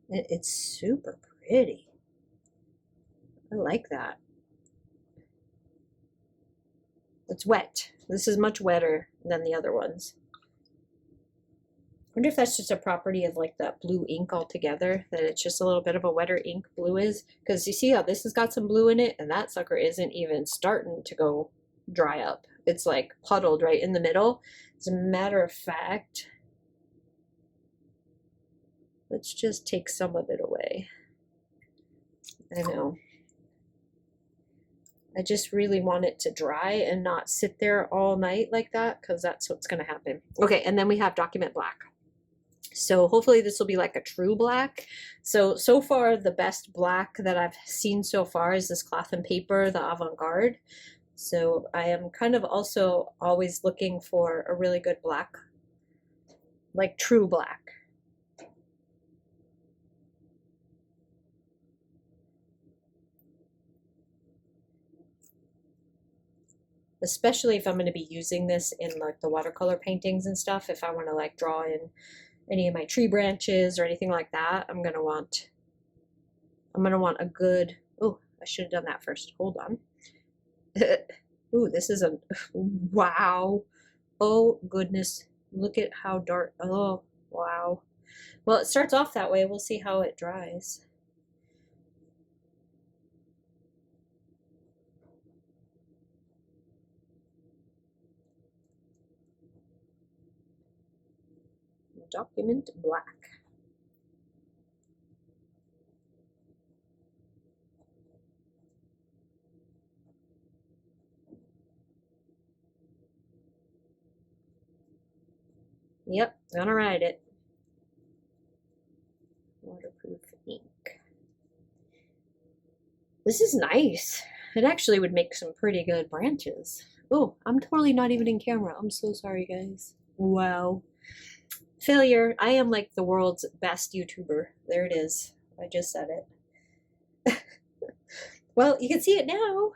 It's super pretty. I like that. It's wet. This is much wetter than the other ones. I wonder if that's just a property of like that blue ink altogether, that it's just a little bit of a wetter ink, blue is. Because you see how this has got some blue in it, and that sucker isn't even starting to go dry up. It's like puddled right in the middle. As a matter of fact, let's just take some of it away. I know. I just really want it to dry and not sit there all night like that, because that's what's going to happen. Okay, and then we have document black. So hopefully this will be like a true black. So far the best black that I've seen so far is this cloth and paper, the avant-garde. So I am kind of also always looking for a really good black, like true black. Especially if I'm going to be using this in like the watercolor paintings and stuff. If I want to like draw in any of my tree branches or anything like that, I'm gonna want a good, oh, I should have done that first. Hold on. Ooh, this is a, wow. Oh goodness, look at how dark. Oh, wow. Well, it starts off that way. We'll see how it dries. Document black. Yep, gonna write it. Waterproof ink. This is nice. It actually would make some pretty good branches. Oh, I'm totally not even in camera. I'm so sorry, guys. Wow. Failure. I am like the world's best YouTuber. There it is. I just said it. Well, you can see it now,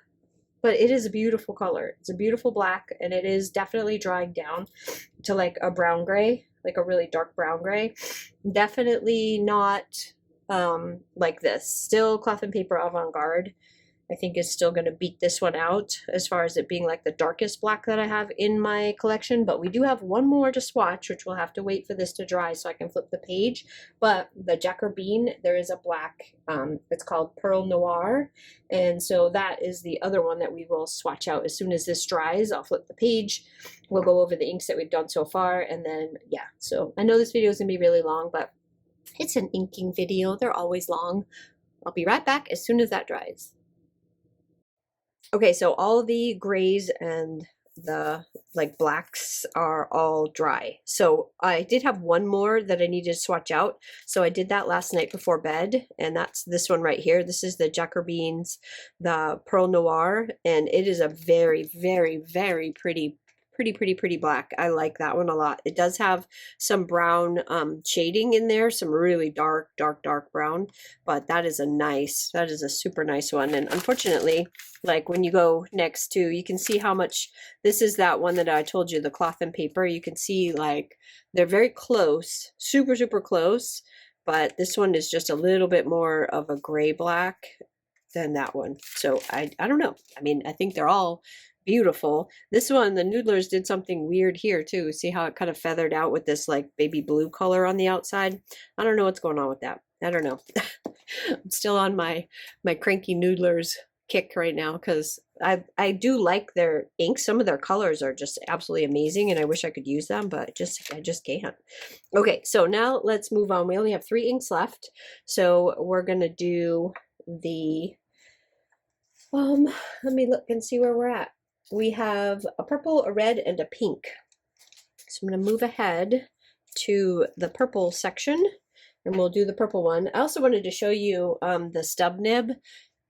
but it is a beautiful color. It's a beautiful black, and it is definitely drying down to like a brown gray, like a really dark brown gray. Definitely not like this. Still cloth and paper avant-garde. I think is still going to beat this one out as far as it being like the darkest black that I have in my collection. But we do have one more to swatch, which we'll have to wait for this to dry so I can flip the page. But the Jacques Herbin, there is a black, it's called Pearl Noir. And so that is the other one that we will swatch out as soon as this dries. I'll flip the page. We'll go over the inks that we've done so far. And then, yeah, so I know this video is going to be really long, but it's an inking video. They're always long. I'll be right back as soon as that dries. Okay, so all the grays and the like blacks are all dry. So I did have one more that I needed to swatch out. So I did that last night before bed, and that's this one right here. This is the Jacques Herbin's, the Pearl Noir, and it is a very, very, very pretty black. I like that one a lot. It does have some brown shading in there, some really dark brown, but that is a super nice one. And unfortunately, like when you go next to, you can see how much, this is that one that I told you, the cloth and paper. You can see like they're very close, super close, but this one is just a little bit more of a gray black than that one. So I don't know. I mean, I think they're all beautiful. This one, the Noodlers did something weird here too. See how it kind of feathered out with this like baby blue color on the outside? I don't know what's going on with that. I don't know. I'm still on my cranky Noodlers kick right now because I do like their ink. Some of their colors are just absolutely amazing and I wish I could use them, but I just can't. Okay, so now let's move on. We only have 3 inks left. So we're gonna do the let me look and see where we're at. We have a purple, a red, and a pink. So I'm going to move ahead to the purple section, and we'll do the purple one. I also wanted to show you the stub nib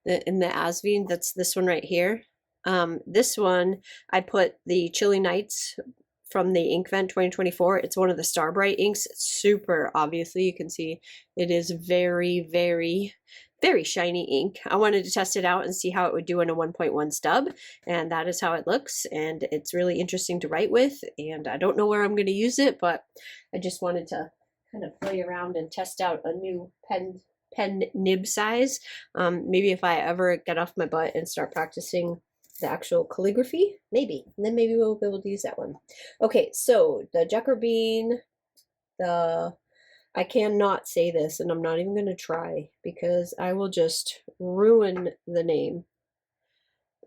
in the Asvine. That's this one right here. This one, I put the Chilly Nights from the Inkvent 2024. It's one of the Star Bright inks. It's super, obviously, you can see it is very shiny ink. I wanted to test it out and see how it would do in a 1.1 stub, and that is how it looks, and it's really interesting to write with, and I don't know where I'm going to use it, but I just wanted to kind of play around and test out a new pen nib size. Maybe if I ever get off my butt and start practicing the actual calligraphy, maybe, and then maybe we'll be able to use that one. Okay, so the Jacques Herbin, I cannot say this, and I'm not even going to try because I will just ruin the name.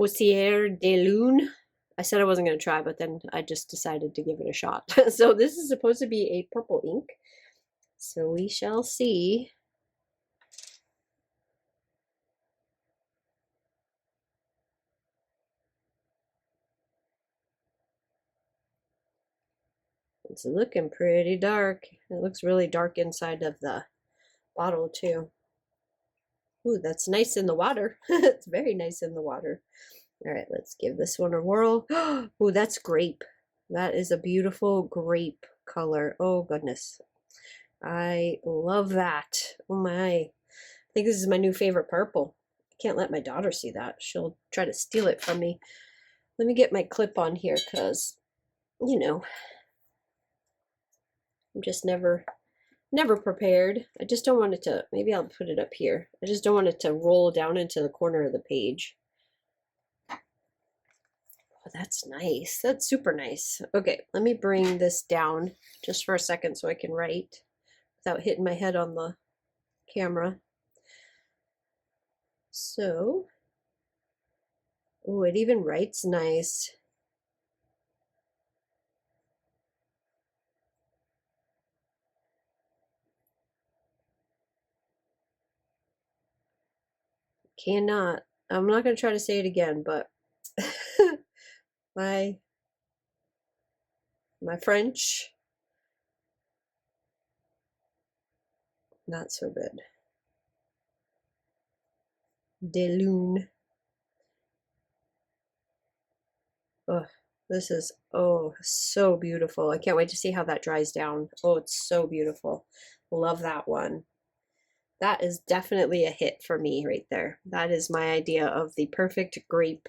Poussière de Lune. I said I wasn't going to try, but then I just decided to give it a shot. So this is supposed to be a purple ink. So we shall see. It's looking pretty dark. It looks really dark inside of the bottle too. Ooh, that's nice in the water. It's very nice in the water. All right, let's give this one a whirl. Oh, that's grape. That is a beautiful grape color. Oh, goodness. I love that. Oh, my. I think this is my new favorite purple. I can't let my daughter see that. She'll try to steal it from me. Let me get my clip on here because, you know, I'm just never prepared. I just don't want it to, maybe I'll put it up here. I just don't want it to roll down into the corner of the page. Oh, that's nice. That's super nice. Okay, let me bring this down just for a second so I can write without hitting my head on the camera. So, oh, it even writes nice. Cannot. I'm not going to try to say it again, but my French, not so good. De Lune. Oh, this is, oh, so beautiful. I can't wait to see how that dries down. Oh, it's so beautiful. Love that one. That is definitely a hit for me right there. That is my idea of the perfect grape.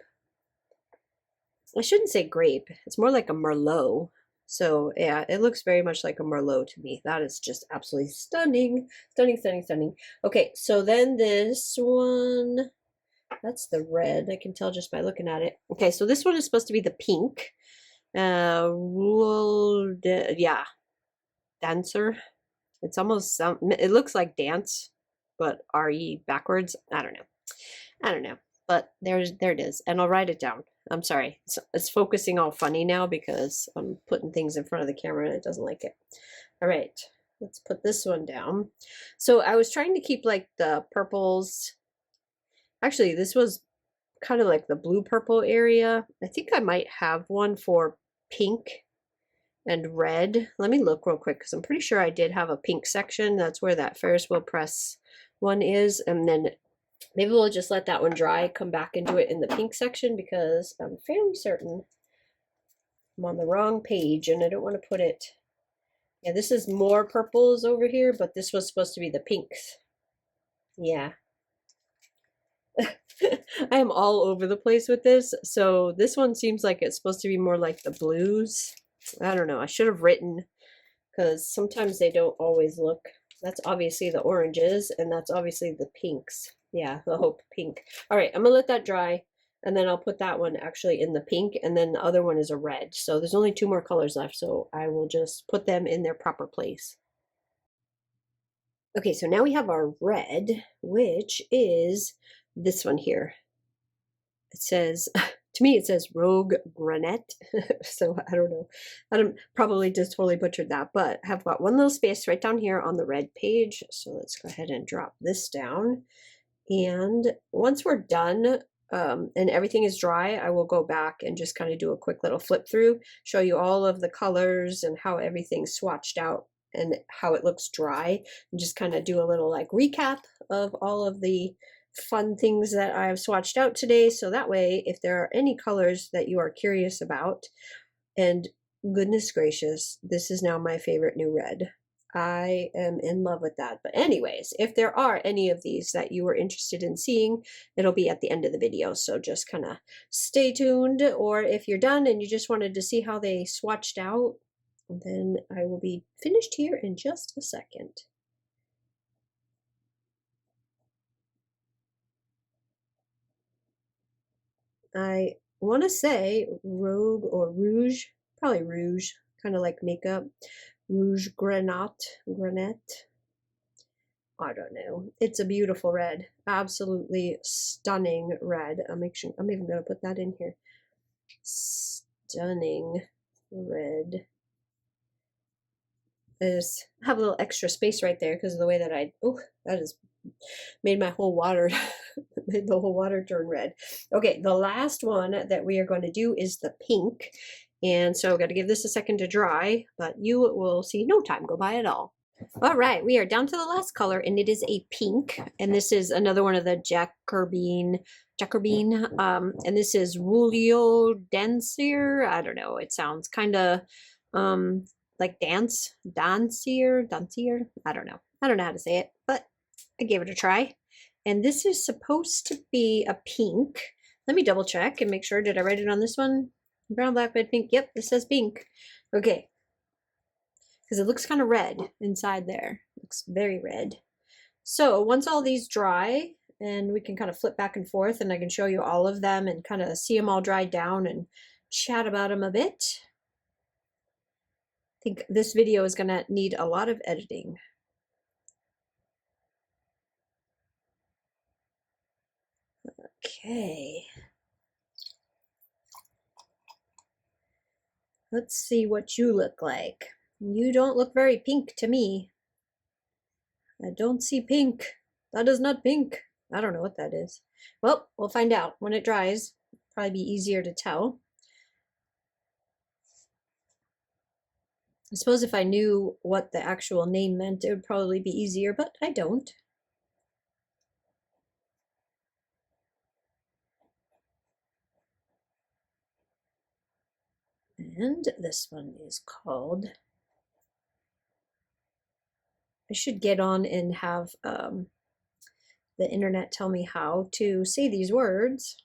I shouldn't say grape. It's more like a Merlot. So yeah, it looks very much like a Merlot to me. That is just absolutely stunning. Stunning. Okay, so then this one, that's the red. I can tell just by looking at it. Okay, so this one is supposed to be the pink. Yeah, Dancer. It's almost it looks like dance, but RE backwards. I don't know. But there it is, and I'll write it down. I'm sorry, it's focusing all funny now because I'm putting things in front of the camera and it doesn't like it. All right, let's put this one down. So I was trying to keep like the purples. Actually, this was kind of like the blue purple area. I think I might have one for pink and red. Let me look real quick because I'm pretty sure I did have a pink section. That's where that Ferris wheel press one is. And then maybe we'll just let that one dry, come back and do it in the pink section because I'm fairly certain I'm on the wrong page and I don't want to put it. Yeah, this is more purples over here, but this was supposed to be the pinks. Yeah. I am all over the place with this. So this one seems like it's supposed to be more like the blues. I don't know. I should have written because sometimes they don't always look. That's obviously the oranges and that's obviously the pinks. Yeah, the Hope pink. All right, I'm gonna let that dry and then I'll put that one actually in the pink and then the other one is a red. So there's only 2 more colors left. So I will just put them in their proper place. Okay, so now we have our red, which is this one here. It says, to me, it says Rogue Granette. So I don't know. I probably just totally butchered that, but I have got one little space right down here on the red page. So let's go ahead and drop this down. And once we're done and everything is dry, I will go back and just kind of do a quick little flip through, show you all of the colors and how everything's swatched out and how it looks dry, and just kind of do a little like recap of all of the fun things that I've swatched out today. So that way, if there are any colors that you are curious about, and goodness gracious, this is now my favorite new red. I am in love with that. But anyways, if there are any of these that you are interested in seeing, it'll be at the end of the video. So just kind of stay tuned. Or if you're done and you just wanted to see how they swatched out, then I will be finished here in just a second. I want to say Rogue or Rouge, probably Rouge, kind of like makeup. Rouge Granette. I don't know. It's a beautiful red. Absolutely stunning red. I'm even going to put that in here. Stunning red. I just have a little extra space right there because of the way that that has made my whole water, made the whole water turn red. Okay, the last one that we are going to do is the pink. And so I've got to give this a second to dry, but you will see no time go by at all. All right, we are down to the last color, and it is a pink. And this is another one of the Jacques Herbin. And this is Julio Dancier. I don't know. It sounds kind of like dancier. I don't know. I don't know how to say it, but I gave it a try. And this is supposed to be a pink. Let me double check and make sure. Did I write it on this one? Brown, black, red, pink. Yep, this says pink. Okay. Because it looks kind of red inside there. Looks very red. So once all these dry, and we can kind of flip back and forth, and I can show you all of them and kind of see them all dried down and chat about them a bit. I think this video is going to need a lot of editing. Okay. Let's see what you look like. You don't look very pink to me. I don't see pink. That is not pink. I don't know what that is. Well, we'll find out when it dries. Probably be easier to tell. I suppose if I knew what the actual name meant, it would probably be easier, but I don't. And this one is called, I should get on and have the internet tell me how to say these words.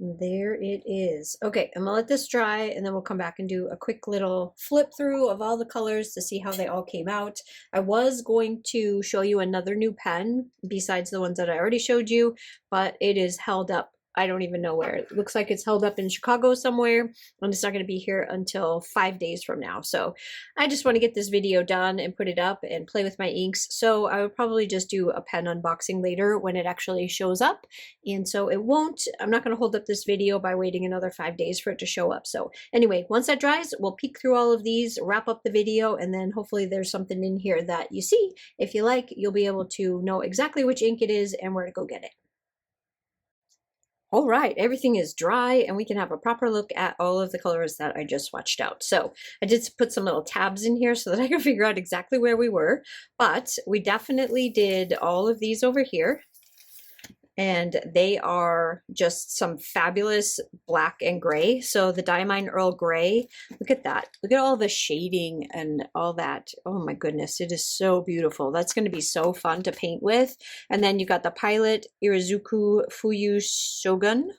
There it is. Okay, I'm gonna let this dry and then we'll come back and do a quick little flip through of all the colors to see how they all came out. I was going to show you another new pen besides the ones that I already showed you, but it is held up I don't even know where. It looks like it's held up in Chicago somewhere, and it's not going to be here until 5 days from now. So I just want to get this video done and put it up and play with my inks. So I would probably just do a pen unboxing later when it actually shows up. And so it won't, I'm not going to hold up this video by waiting another 5 days for it to show up. So anyway, once that dries, we'll peek through all of these, wrap up the video, and then hopefully there's something in here that you see. If you like, you'll be able to know exactly which ink it is and where to go get it. All right, everything is dry and we can have a proper look at all of the colors that I just swatched out. So I did put some little tabs in here so that I could figure out exactly where we were, but we definitely did all of these over here. And they are just some fabulous black and gray. So the Diamine Earl Grey, look at that. Look at all the shading and all that. Oh my goodness, it is so beautiful. That's going to be so fun to paint with. And then you got the Pilot Irizuku Fuyu Shogun.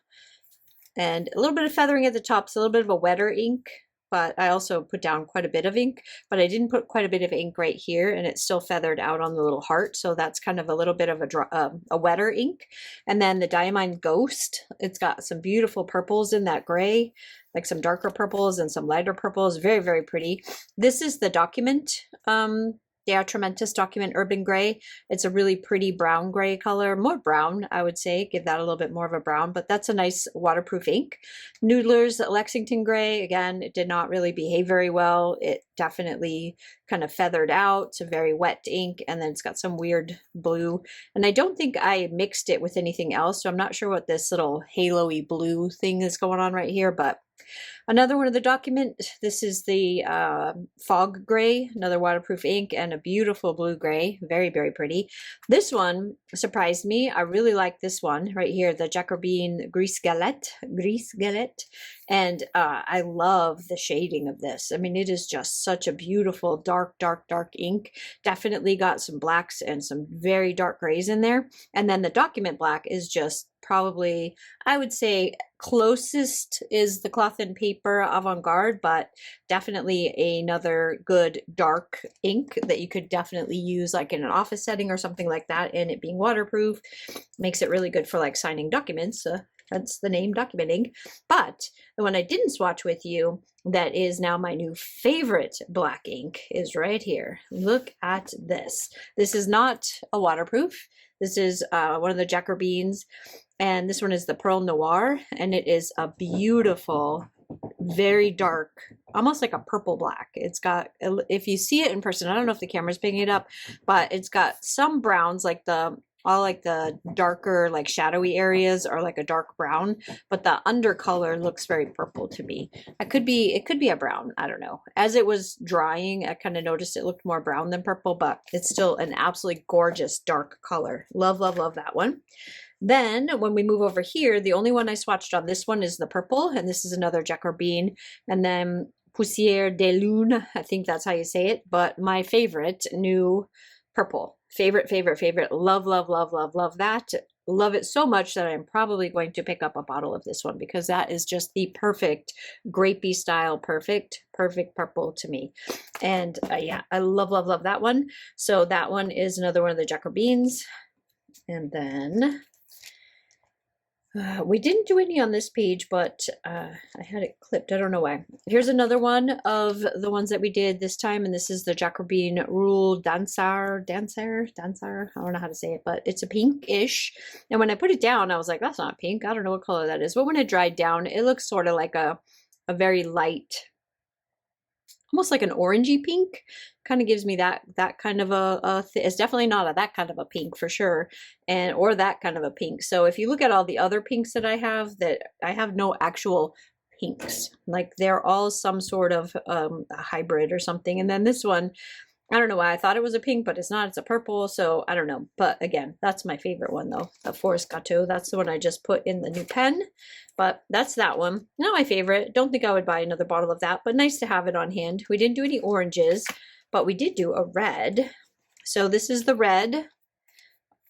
And a little bit of feathering at the top, so a little bit of a wetter ink. But I also put down quite a bit of ink, but I didn't put quite a bit of ink right here, and it's still feathered out on the little heart, so that's kind of a little bit of a wetter ink. And then the Diamine Ghost, it's got some beautiful purples in that gray, like some darker purples and some lighter purples, very, very pretty. This is the Document, the Atramentis Document Urban Gray. It's a really pretty brown gray color, more brown, I would say, give that a little bit more of a brown, but that's a nice waterproof ink. Noodler's Lexington Gray, again, it did not really behave very well. It definitely kind of feathered out. It's a very wet ink, and then it's got some weird blue. And I don't think I mixed it with anything else, so I'm not sure what this little halo-y blue thing is going on right here, but another one of the Document, this is the Fog Gray, another waterproof ink, and a beautiful blue gray, very, very pretty. This one surprised me. I really like this one right here, the Jacques Herbin Gris Galette, and I love the shading of this. I mean, it is just such a beautiful dark, dark, dark ink. Definitely got some blacks and some very dark grays in there. And then the Document Black is just probably, I would say, closest is the Cloth and Paper Avant-Garde, but definitely another good dark ink that you could definitely use like in an office setting or something like that, and it being waterproof makes it really good for like signing documents. That's the name, Document ink. But the one I didn't swatch with you that is now my new favorite black ink is right here. Look at this. This is not a waterproof. This is one of the Jacques Herbins, and this one is the Pearl Noir, and it is a beautiful, very dark, almost like a purple black. It's got, if you see it in person, I don't know if the camera's picking it up, but it's got some browns, like all like the darker, like shadowy areas are like a dark brown, but the undercolor looks very purple to me. It could be a brown, I don't know. As it was drying, I kind of noticed it looked more brown than purple, but it's still an absolutely gorgeous dark color. Love, love, love that one. Then when we move over here, the only one I swatched on this one is the purple, and this is another Jacques Herbin, and then Poussière de Lune, I think that's how you say it, but my favorite new purple. Favorite, favorite, favorite. Love, love, love, love, love that. Love it so much that I'm probably going to pick up a bottle of this one because that is just the perfect grapey style, perfect purple to me. And yeah, I love, love, love that one. So that one is another one of the Jacques Herbins. And then we didn't do any on this page, but I had it clipped. I don't know why. Here's another one of the ones that we did this time, and this is the Jacques Herbin Rule Dansar. I don't know how to say it, but it's a pinkish. And when I put it down, I was like, that's not pink. I don't know what color that is. But when it dried down, it looks sort of like a very light, almost like an orangey pink. Kind of gives me that kind of it's definitely not that kind of a pink for sure, or that kind of a pink. So if you look at all the other pinks that I have no actual pinks, like they're all some sort of a hybrid or something. And then this one, I don't know why I thought it was a pink, but it's not. It's a purple, so I don't know. But again, that's my favorite one though, the Forest Gâteau. That's the one I just put in the new pen, but that's that one. Not my favorite. Don't think I would buy another bottle of that, but nice to have it on hand. We didn't do any oranges, but we did do a red. So this is the red,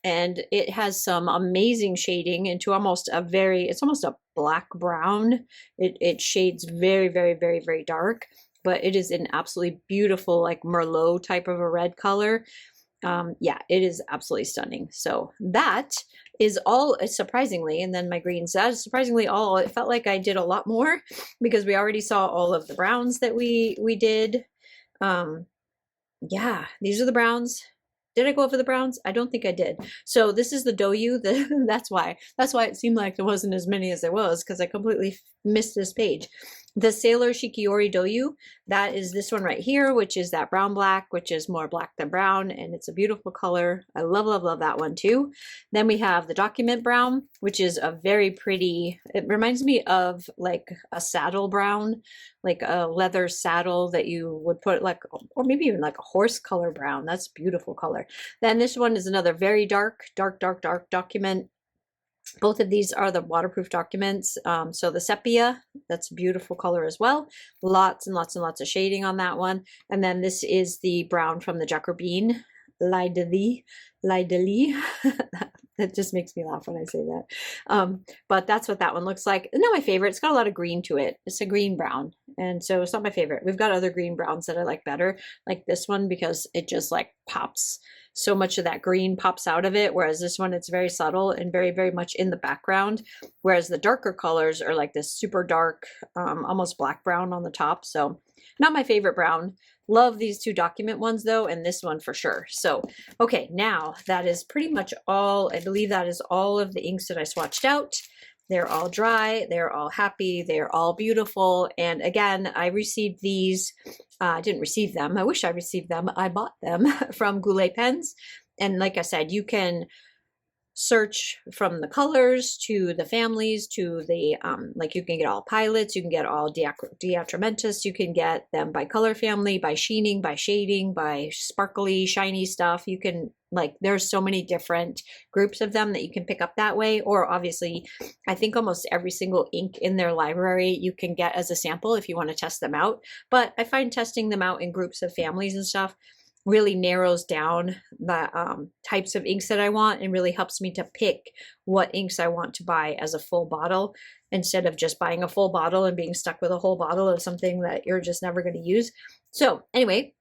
and it has some amazing shading into almost it's almost a black brown. It shades very, very, very, very dark, but it is an absolutely beautiful, like Merlot type of a red color. Yeah, it is absolutely stunning. So that is all, surprisingly, and then my greens, that is surprisingly all. It felt like I did a lot more because we already saw all of the browns that we did. Yeah, these are the browns. Did I go over the browns? I don't think I did. So this is the Doyu. That's why it seemed like there wasn't as many as there was, because I completely missed this page. The Sailor Shikiori Doyu, that is this one right here, which is that brown black, which is more black than brown, and it's a beautiful color. I love, love, love that one too. Then we have the Document Brown, which is a very pretty, it reminds me of like a saddle brown, like a leather saddle that you would put like, or maybe even like a horse color brown. That's a beautiful color. Then this one is another very dark, dark, dark, dark document. Both of these are the waterproof documents. So the sepia, that's a beautiful color as well. Lots and lots and lots of shading on that one. And then this is the brown from the Jacques Herbin, Lidelie. That just makes me laugh when I say that. But that's what that one looks like. Not my favorite. It's got a lot of green to it. It's a green brown. And so it's not my favorite. We've got other green browns that I like better, like this one, because it just like pops. So much of that green pops out of it, whereas this one, it's very subtle and very, very much in the background, whereas the darker colors are like this super dark, almost black brown on the top. So not my favorite brown. Love these two document ones though, and this one for sure. So, okay, now that is pretty much all. I believe that is all of the inks that I swatched out. They're all dry, they're all happy, they're all beautiful. And again, I received these, I didn't receive them. I wish I received them. I bought them from Goulet Pens. And like I said, you can search from the colors to the families to the, like you can get all pilots, you can get all Atramentis, you can get them by color family, by sheening, by shading, by sparkly, shiny stuff. You can, like, there's so many different groups of them that you can pick up that way. Or obviously, I think almost every single ink in their library you can get as a sample if you want to test them out. But I find testing them out in groups of families and stuff really narrows down the types of inks that I want and really helps me to pick what inks I want to buy as a full bottle, instead of just buying a full bottle and being stuck with a whole bottle of something that you're just never going to use. So anyway,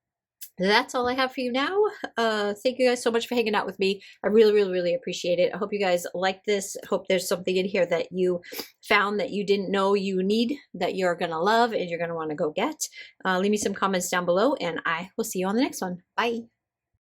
that's all I have for you now. Thank you guys so much for hanging out with me. I really, really, really appreciate it. I hope you guys like this. I hope there's something in here that you found that you didn't know you need, that you're going to love and you're going to want to go get. Leave me some comments down below, and I will see you on the next one. Bye.